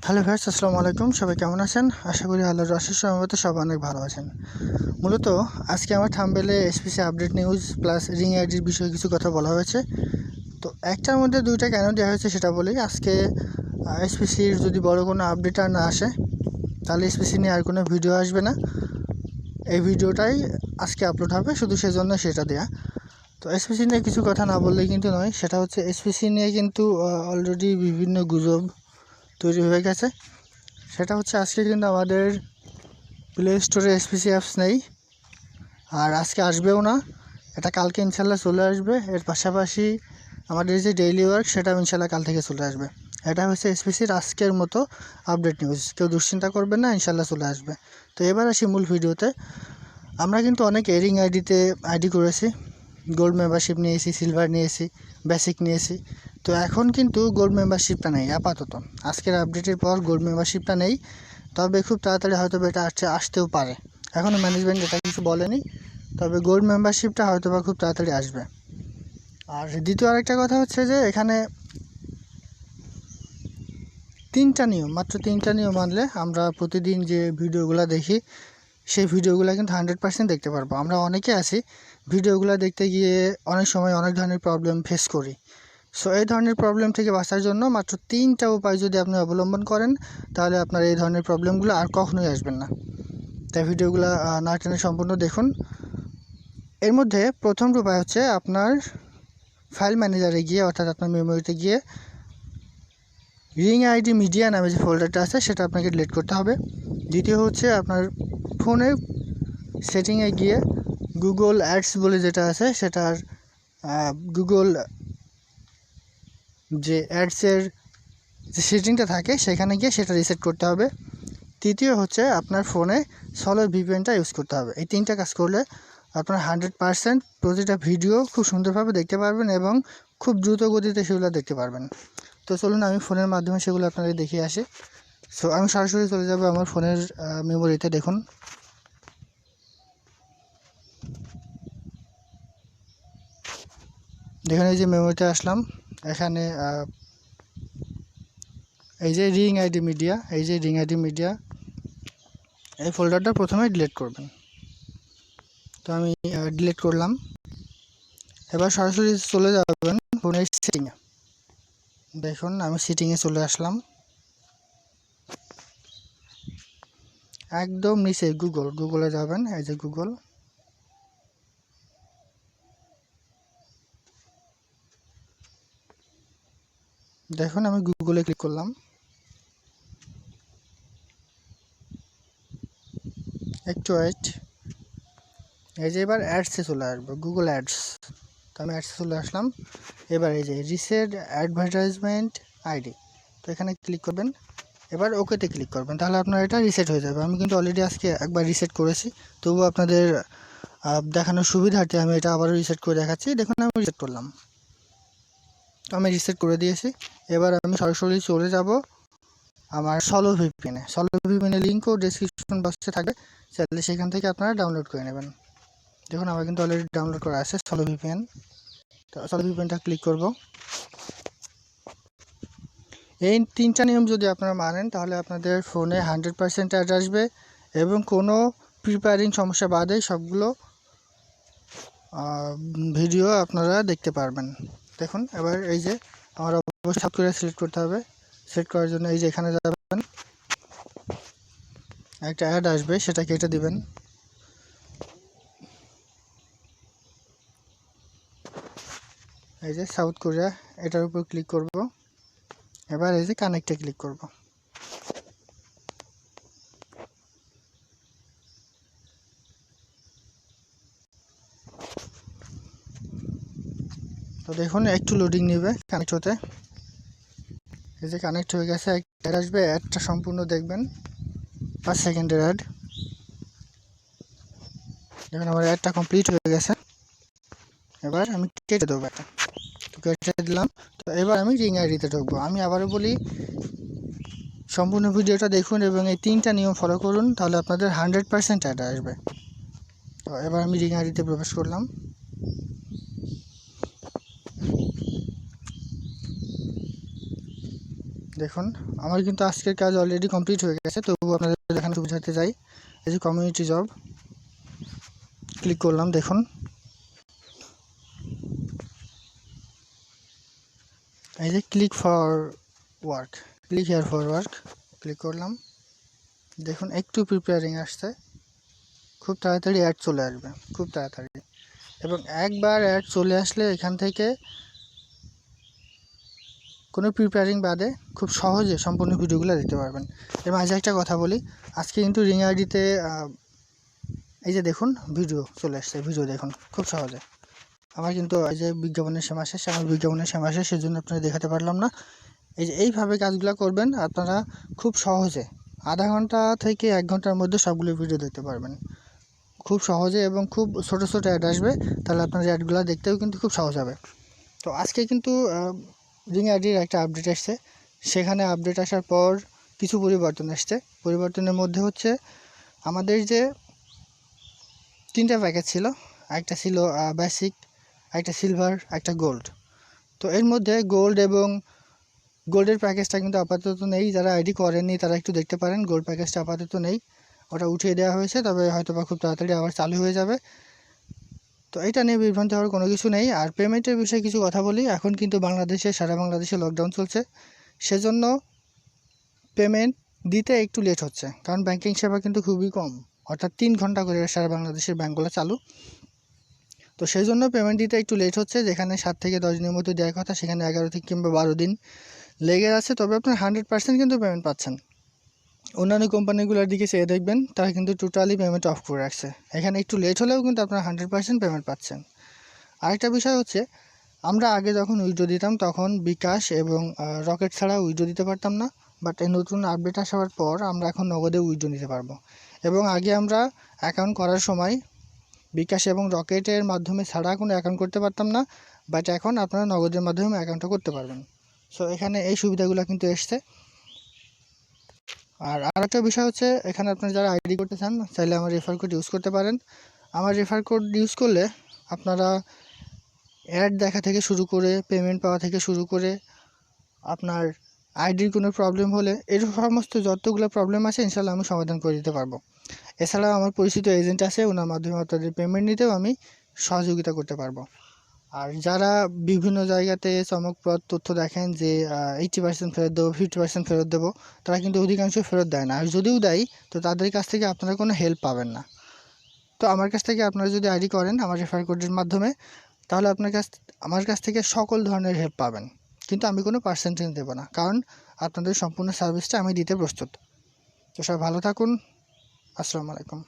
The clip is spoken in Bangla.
হ্যালো ভিউয়ার্স, আসসালামু আলাইকুম। সবাই কেমন আছেন? আশা করি আল্লাহর অশেষ রহমতে সবাই অনেক ভালো আছেন। মূলত আজকে আমার থাম্বনেলে SPC update news plus ring আইডির বিষয়ে কিছু কথা বলা হয়েছে। তো একটার মধ্যে দুইটা কেন দেওয়া হয়েছে সেটা বলি। আজকে এসপিসির যদি বড় কোনো আপডেট আর না আসে তাহলে এসপিসি নিয়ে আর কোনো ভিডিও আসবে না। এই ভিডিওটাই আজকে আপলোড হবে, শুধু সেজন্য সেটা দেয়া। তো এসপিসি নিয়ে কিছু কথা না বললেই কিন্তু নয়, সেটা হচ্ছে এসপিসি নিয়ে কিন্তু অলরেডি বিভিন্ন গুজব তৈরি হয়ে গেছে। সেটা হচ্ছে আজকে কিন্তু আমাদের প্লে স্টোরে এসপিসি অ্যাপস নেই, আর আজকে আসবেও না। এটা কালকে ইনশাল্লাহ চলে আসবে। এর পাশাপাশি আমাদের যে ডেইলি ওয়ার্ক সেটাও ইনশাল্লাহ কাল থেকে চলে আসবে। এটা হচ্ছে এসপিসির আজকের মতো আপডেট নিউজ। কেউ দুশ্চিন্তা করবেন না, ইনশাল্লাহ চলে আসবে। তো এবার আসি মূল ভিডিওতে। আমরা কিন্তু অনেক রিং আইডিতে আইডি করেছি, গোল্ড মেম্বারশিপ নিয়েছি, সিলভার নিয়েছি, বেসিক নিয়েছি। তো এখন কিন্তু গোল্ড মেম্বারশিপটা নেই আপাতত। আজকের আপডেটের পর গোল্ড মেম্বারশিপটা নেই, তবে খুব তাড়াতাড়ি হয়তো এটা আসতেও পারে। এখনও ম্যানেজমেন্ট এটা কিছু বলেনি, তবে গোল্ড মেম্বারশিপটা হয়তো বা খুব তাড়াতাড়ি আসবে। আর দ্বিতীয় আরেকটা কথা হচ্ছে যে এখানে মাত্র তিনটা নিয়ম মানলে আমরা প্রতিদিন যে ভিডিওগুলো দেখি সেই ভিডিওগুলো কিন্তু 100% দেখতে পারবো। আমরা অনেকে আছি ভিডিওগুলো দেখতে গিয়ে অনেক সময় অনেক ধরনের প্রবলেম ফেস করি। সো এই ধরনের প্রবলেম থেকে বাঁচার জন্য মাত্র 3টা উপায় যদি আপনি অবলম্বন করেন তাহলে আপনার এই ধরনের প্রবলেমগুলো আর কখনোই আসবেন না। তাই ভিডিওগুলো না টেনে সম্পূর্ণ দেখুন। এর মধ্যে প্রথম উপায় হচ্ছে আপনার ফাইল ম্যানেজারে গিয়ে, অর্থাৎ আপনার মেমোরিতে গিয়ে রিং আইডি মিডিয়া নামে যে ফোল্ডারটা আছে সেটা আপনাকে ডিলিট করতে হবে। দ্বিতীয় হচ্ছে আপনার ফোনে সেটিংয়ে গিয়ে গুগল অ্যাডস বলে যেটা আছে সেটার গুগল যে অ্যাডসের যে সেটিংটা থাকে সেখানে গিয়ে সেটা রিসেট করতে হবে। তৃতীয় হচ্ছে আপনার ফোনে সলো ভিপিএনটা ইউজ করতে হবে। এই 3টা কাজ করলে আপনার 100% প্রতিটা ভিডিও খুব সুন্দরভাবে দেখতে পারবেন এবং খুব দ্রুত গতিতে সেগুলো দেখতে পারবেন। তো চলুন আমি ফোনের মাধ্যমে সেগুলো আপনাদের দেখিয়ে আসি। সো আমি সরাসরি চলে যাব আমার ফোনের মেমোরিতে। দেখুন, এই যে মেমোরিতে আসলাম। এখানে এই যে রিং আইডি মিডিয়া, এই ফোল্ডারটা প্রথমে ডিলিট করবেন। তো আমি ডিলিট করলাম। এবার সরাসরি চলে যাবেন ফোনের সেটিংয়ে। দেখুন আমি সেটিংয়ে চলে আসলাম। একদম নিচে গুগলে যাবেন। এই যে গুগল, দেখুন আমি গুগলে ক্লিক করলাম। একটু ওয়েট। এই যে এবার অ্যাডসে চলে আসবো, গুগল অ্যাডস। তো আমি অ্যাডসে চলে আসলাম। এবার এই যে রিসেট অ্যাডভার্টাইজমেন্ট আইডি, তো এখানে ক্লিক করবেন। এবার ওকেতে ক্লিক করবেন, তাহলে আপনার এটা রিসেট হয়ে যাবে। আমি কিন্তু অলরেডি আজকে একবার রিসেট করেছি, তবুও আপনাদের দেখানোর সুবিধার্থে আমি এটা আবারও রিসেট করে দেখাচ্ছি। দেখুন আমি রিসেট করলাম। তো আমি রিসেট করে দিয়েছি। এবার আমি সরাসরি চলে যাব আমার সলো ভিপিএনের লিঙ্কও ডেসক্রিপশন বক্সে থাকবে, চাইলে সেখান থেকে আপনারা ডাউনলোড করে নেবেন। দেখুন আমার কিন্তু অলরেডি ডাউনলোড করা আছে সলো ভিপিএন। তো সলো ভিপিএনটা ক্লিক করব। এই 3টা নিয়ম যদি আপনারা মানেন তাহলে আপনাদের ফোনে 100% অ্যাড আসবে এবং কোনো প্রিপেয়ারিং সমস্যা বাদে সবগুলো ভিডিও আপনারা দেখতে পারবেন। দেখুন এবার এই যে আমার অবশ্যই সব করে সিলেক্ট করতে হবে। সিলেক্ট করার জন্য এই যে এখানে যাবেন, একটা অ্যাড আসবে সেটা কেটে দিবেন। এই যে সাউথ কোরিয়া, এটার উপর ক্লিক করব। এবার এই যে কানেক্টে ক্লিক করব। তো দেখুন একটু লোডিং নেবে কানেক্ট হতে। এই যে কানেক্ট হয়ে গেছে, অ্যাড আসবে। অ্যাডটা সম্পূর্ণ দেখবেন, 5 সেকেন্ডের অ্যাড। দেখুন আমার অ্যাডটা কমপ্লিট হয়ে গেছে। এবার আমি কেটে দেবো এটা। তো কেটে দিলাম। তো এবার আমি রিং আইডিতে ঢুকবো। আমি আবারও বলি, সম্পূর্ণ ভিডিওটা দেখুন এবং এই 3টা নিয়ম ফলো করুন, তাহলে আপনাদের 100% অ্যাড আসবে। তো এবার আমি রিং আইডিতে প্রবেশ করলাম। দেখুন আমার কিন্তু আজকের কাজ অলরেডি কমপ্লিট হয়ে গেছে, তবুও আপনাদের এখানে বোঝাতে যাই। এই যে কমিউনিটি জব ক্লিক করলাম, দেখুন এই যে click here for work click করলাম। দেখুন একটু প্রিপেয়ারিং আসছে, খুব তাড়াতাড়ি অ্যাড চলে আসবে, খুব তাড়াতাড়ি। এবং একবার অ্যাড চলে আসলে এখান থেকে কোনো প্রিপেয়ারিং বাদে খুব সহজে সম্পূর্ণ ভিডিওগুলো দিতে পারবেন। এর মাঝে একটা কথা বলি, আজকে কিন্তু রিংআইডিতে এই যে দেখুন ভিডিও চলে আসছে, ভিডিও দেখুন খুব সহজে। আমার কিন্তু এই যে বিজ্ঞাপনের সীমা শেষ, আমার বিজ্ঞাপনের সীমা শেষ, সেজন্য আপনারা দেখাতে পারলাম না। এই যে এইভাবে কাজগুলো করবেন আপনারা খুব সহজে, আধা ঘন্টা থেকে 1 ঘন্টার মধ্যে সবগুলো ভিডিও দেখতে পারবেন খুব সহজে। এবং খুব ছোটো ছোটো অ্যাড আসবে, তাহলে আপনার অ্যাডগুলো দেখতেও কিন্তু খুব সহজ হবে। তো আজকে কিন্তু রিংআইডির একটা আপডেট আসছে, সেখানে আপডেট আসার পর কিছু পরিবর্তন আসছে। পরিবর্তনের মধ্যে হচ্ছে আমাদের যে 3টা প্যাকেজ ছিল, একটা ছিল বেসিক, একটা সিলভার, একটা গোল্ড। তো এর মধ্যে গোল্ডের প্যাকেজটা কিন্তু আপাতত নেই, যারা আইডি করেননি তারা একটু দেখতে পারেন। গোল্ড প্যাকেজটা আপাতত নেই, ওটা উঠিয়ে দেওয়া হয়েছে, তবে হয়তো বা খুব তাড়াতাড়ি আবার চালু হয়ে যাবে। তো এটা নিয়ে বিভ্রান্তি হওয়ার কোনো কিছু নেই। আর পেমেন্টের বিষয়ে কিছু কথা বলি, এখন কিন্তু সারা বাংলাদেশে লকডাউন চলছে, সেজন্য পেমেন্ট দিতে একটু লেট হচ্ছে, কারণ ব্যাংকিং সেবা কিন্তু খুবই কম, অর্থাৎ 3 ঘন্টা করে সারা বাংলাদেশের ব্যাঙ্কগুলো চালু। তো সেই জন্য পেমেন্ট দিতে একটু লেট হচ্ছে, যেখানে 7 থেকে 10 দিনের মধ্যে দেওয়ার কথা সেখানে 11 থেকে কিংবা 12 দিন লেগে যাচ্ছে। তবে আপনার 100% কিন্তু পেমেন্ট পাচ্ছেন। অন্যান্য কোম্পানিগুলোর দিকে চেয়ে দেখবেন, তারা কিন্তু টোটালি পেমেন্ট অফ করে রাখছে। এখানে একটু লেট হলেও কিন্তু আপনারা 100% পেমেন্ট পাচ্ছেন। আরেকটা বিষয় হচ্ছে, আমরা আগে যখন উইথড্র দিতাম তখন বিকাশ এবং রকেট ছাড়া উইথড্র দিতে পারতাম না, বাট এই নতুন আপডেট আসার পর আমরা এখন নগদে উইথড্র নিতে পারবো। এবং আগে আমরা অ্যাকাউন্ট করার সময় বিকাশ এবং রকেটের মাধ্যমে ছাড়া কোনো অ্যাকাউন্ট করতে পারতাম না, বাট এখন আপনারা নগদের মাধ্যমে অ্যাকাউন্টটা করতে পারবেন। সো এখানে এই সুবিধাগুলো কিন্তু এসছে। আর আরেকটা বিষয় হচ্ছে, এখানে আপনারা যারা আইডি করতে চান চাইলে আমার রেফার কোড ইউজ করতে পারেন। আমার রেফার কোড ইউজ করলে আপনারা অ্যাড দেখা থেকে শুরু করে পেমেন্ট পাওয়া থেকে শুরু করে আপনার আইডির কোনো প্রবলেম হলে এর সমস্ত যতগুলো প্রবলেম আছে ইনশাল্লাহ আমি সমাধান করে দিতে পারবো। এছাড়াও আমার পরিচিত এজেন্ট আছে, ওনার মাধ্যমে আপনাদের পেমেন্ট নিতেও আমি সহযোগিতা করতে পারবো। আর যারা বিভিন্ন জায়গাতে চমকপ্রদ তথ্য দেখেন যে 80% ফেরত দেবো, 50% ফেরত দেবো, তারা কিন্তু অধিকাংশ ফেরত দেয় না। আর যদিও দেয় তো তাদের কাছ থেকে আপনারা কোনো হেল্প পাবেন না। তো আমার কাছ থেকে আপনারা যদি আইডি করেন আমার রেফার কোডের মাধ্যমে, তাহলে আমার কাছ থেকে সকল ধরনের হেল্প পাবেন, কিন্তু আমি কোনো পার্সেন্টেজ দেবো না, কারণ আপনাদের সম্পূর্ণ সার্ভিসটা আমি দিতে প্রস্তুত। তো সবাই ভালো থাকুন, আসসালামু আলাইকুম।